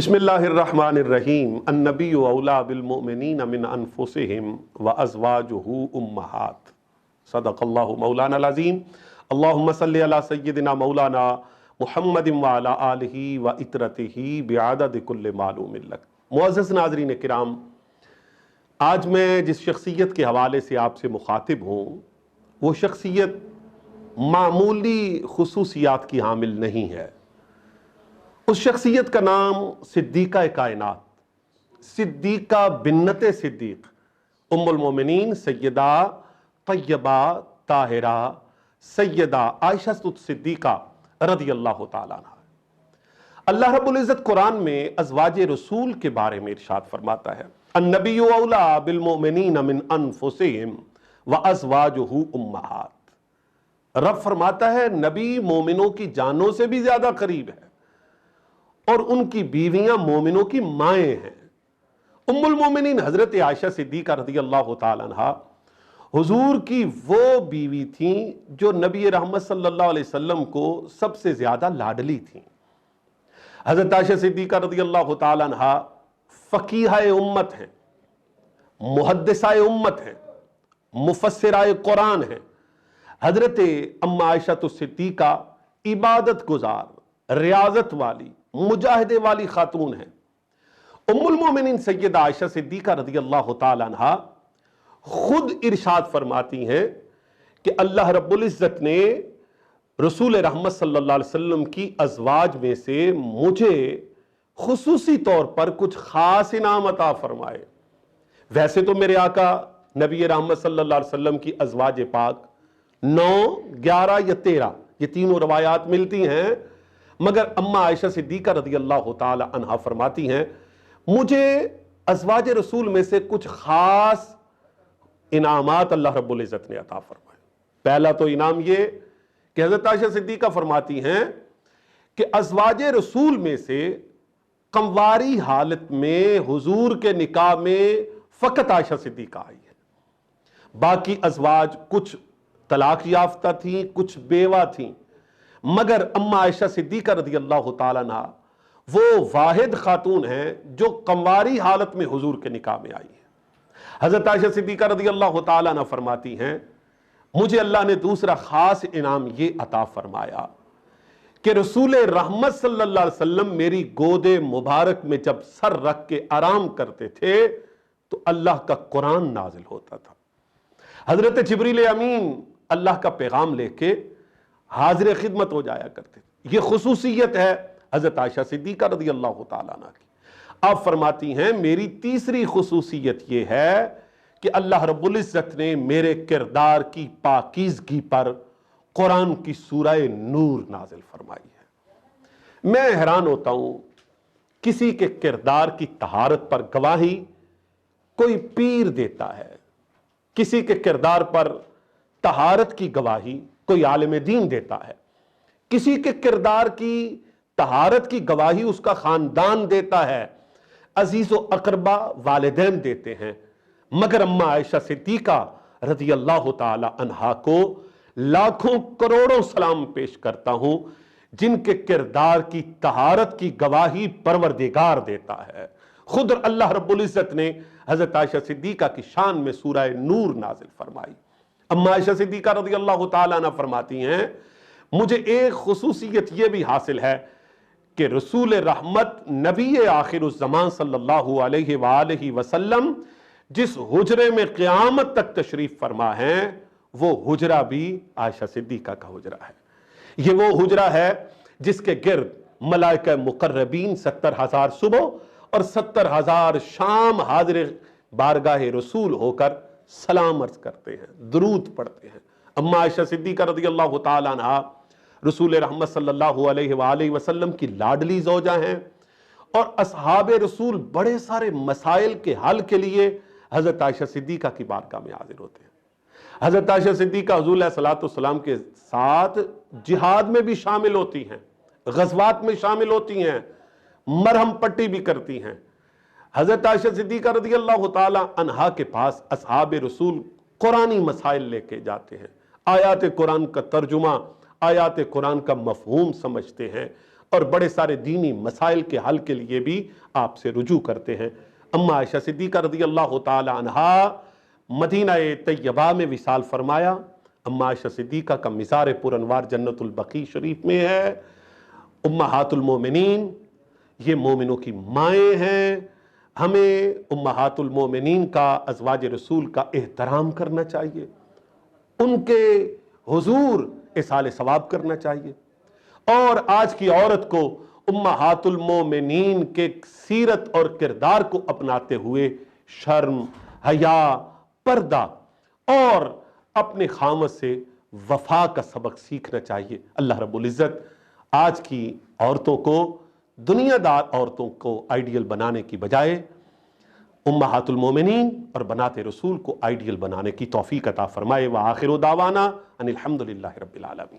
बिस्मिल्लाहिर्रहमानिर्रहीम अन्नबी औला बिलमुमिनीन मिन अनफुसिहिम व अज़वाजुहु उम्महात सदक़ल्लाहु मौलाना अज़ीम। अल्लाहुम्मा सल्लि अला सय्यिदिना मौलाना मुहम्मदिन व अला आलिहि व इत्रतिहि बिअदद कुल्लि मालूमिन लक। मुअज़्ज़ज़ नाज़रीन किराम, आज मैं जिस शख्सियत के हवाले से आपसे मुखातिब हूँ वो शख्सियत मामूली खुसूसियात की हामिल नहीं है। उस शख्सियत का नाम सिद्दीक़ा कायनात, सिद्दीक़ा बिन्नत सिद्दीक़ उम्मुल मोमिनीन सैयदा तय्यबा ताहिरा सैयदा आयशा सिद्दीक़ा रज़ियल्लाहु ताला अन्हा। अल्लाह रब्बुल इज़्ज़त कुरान में अज़वाजे रसूल के बारे में इरशाद फरमाता है, अन्नबिय्यु औला बिल मोमिनीन मिन अनफुसिहिम व अज़वाजुहु उम्महात। रब फरमाता है नबी मोमिनों की जानों से भी ज्यादा करीब है और उनकी बीवियां मोमिनों की माएँ हैं। उम्मुल मोमिनीन हजरत आयशा सिद्दीक़ा रज़ियल्लाहु ताला अन्हा हुजूर की वो बीवी थी जो नबी रहमत सल्लल्लाहु अलैहि वसल्लम को सबसे ज्यादा लाडली थी। हजरत आयशा सिद्दीक़ा रज़ियल्लाहु ताला अन्हा फ़क़ीहा उम्मत हैं, मुहद्दिसा उम्मत हैं, मुफस्सिरा कुरान हैं। हजरत अम्मा आयशा तो सिद्दीक़ा इबादत गुजार, रियाजत वाली, मुजाहिदे वाली खातून है। उम्मुल मोमिनीन सैयदा आयशा सिद्दीक़ा रज़ियल्लाहु ताला अन्हा खुद इरशाद फरमाती हैं कि अल्लाह रब्बुल इज़्ज़त ने रसूल रहमत सल्लल्लाहु अलैहि वसल्लम की अज़वाज में से मुझे खुसूसी तौर पर कुछ खास इनाम अता फरमाए। वैसे तो मेरे आका नबी रहमत सल्लल्लाहु अलैहि वसल्लम की अज़वाज पाक 9, 11 या 13 ये तीनों रवायात मिलती हैं, मगर अम्मा आयशा सिद्दीक़ा रज़ियल्लाहु ताला अन्हा फरमाती हैं मुझे अज़वाज रसूल में से कुछ खास इनामात अल्लाह रब्बुल इज़्ज़त ने अता फरमाए। पहला तो इनाम ये कि हज़रत आयशा सिद्दीक़ा फरमाती हैं कि अज़वाज रसूल में से कमवारी हालत में हुजूर के निकाह में फ़कत आयशा सिद्दीक़ा आई है। बाकी अज़वाज कुछ तलाक याफ्ता थी, कुछ बेवा थी, मगर अम्मा आयशा सिद्दीक़ा रज़ियल्लाहु ताला अन्हा वो वाहिद खातून हैं जो कमवारी हालत में हुजूर के निकाह में आई है। हज़रत आयशा सिद्दीक़ा रज़ियल्लाहु ताला अन्हा फरमाती हैं मुझे अल्लाह ने दूसरा खास इनाम ये अता फरमाया कि रसूल रहमत सल्लल्लाहु अलैहि वसल्लम मेरी गोदे मुबारक में जब सर रख के आराम करते थे तो अल्लाह का कुरान नाजिल होता था। हज़रत जिब्रील अमीन अल्लाह का पैगाम लेके हाजिर खिदमत हो जाया करते थे। ये खुसूसियत है हज़रत आयशा सिद्दीक़ा रज़ियल्लाहु ताला अन्हा की। आप फरमाती हैं मेरी तीसरी खुसूसियत ये है कि अल्लाह रब्बुल इज़्ज़त ने मेरे किरदार की पाकीज़गी पर कुरान की सूरह नूर नाजिल फरमाई है। मैं हैरान होता हूं किसी के किरदार की तहारत पर गवाही कोई पीर देता है, किसी के किरदार पर तहारत की गवाही कोई आलिम दीन देता है, किसी के किरदार की तहारत की गवाही उसका खानदान देता है, अजीज़ व अक़रबा वालिदैन देते हैं, मगर अम्मा आयशा सिद्दीक़ा रज़ियल्लाहु ताला अन्हा को लाखों करोड़ों सलाम पेश करता हूं जिनके किरदार की तहारत की गवाही परवरदिगार देता है। खुद अल्लाह रब्बुल इज़्ज़त ने हज़रत आयशा सिद्दीक़ा की शान में सूरह नूर नाजिल फरमाई। अम्मा आयशा सिद्दीक़ा रज़ियल्लाहु ताला अन्हा फरमाती हैं मुझे एक खुसूसियत यह भी हासिल है कि रसूल रहमत नबी आखिरुज़ ज़मान सल्लल्लाहु अलैहि वालैहि वसल्लम जिस हुजरे में क़यामत तक तशरीफ फरमा है वो हुजरा भी आयशा सिद्दीक़ा का हुजरा है। ये वो हुजरा है जिसके गिर्द मलाइका मुक़र्रबीन 70,000 सुबह और 70,000 शाम हाजिर बारगाह रसूल होकर सलाम अर्ज करते हैं, दुरूद पढ़ते हैं। अम्मा आयशा सिद्दीक़ा रज़ियल्लाहु ताला अन्हा रसूल रहमत सल्लल्लाहु अलैहि वसल्लम की लाडली ज़ौजा हैं और असहाबे रसूल बड़े सारे मसाइल के हल के लिए हज़रत आयशा सिद्दीक़ा की बारगाह में हाजिर होते हैं। हज़रत आयशा सिद्दीक़ा हुज़ूर अलैहिस्सलातु वस्सलाम के साथ जिहाद में भी शामिल होती हैं, ग़ज़वात में शामिल होती हैं, मरहम पट्टी भी करती हैं। हज़रत आयशा सिद्दीक़ा रज़ियल्लाहु ताला अन्हा के पास असहाबे रसूल कुरानी मसाइल लेके जाते हैं, आयात कुरान का तर्जुमा, आयात कुरान का मफ़हूम समझते हैं, اور بڑے سارے دینی مسائل کے حل کے لیے بھی آپ سے رجوع کرتے ہیں۔ اما عائشہ صدیقہ رضی اللہ تعالی عنہا مدینہ طیبہ میں وصال فرمایا۔ اما عائشہ صدیقہ کا مزار پر انوار جنت البقیع شریف میں ہے۔ امہات المومنین، یہ مومنوں کی مائیں ہیں۔ ہمیں امہات المومنین کا، ازواج رسول کا احترام کرنا چاہیے، ان کے حضور اصال ثواب کرنا چاہیے۔ اور آج کی عورت کو امہات المومنین کے سیرت اور کردار کو اپناتے ہوئے شرم، حیا، پردہ اور اپنے خامد سے وفا کا سبق سیکھنا چاہیے۔ اللہ رب العزت آج کی عورتوں کو، دنیا دار عورتوں کو آئیڈیل بنانے کی بجائے امہات المومنین اور بنات رسول کو آئیڈیل بنانے کی توفیق عطا فرمائے۔ وآخر دعوانا ان الحمد للہ رب العالمین۔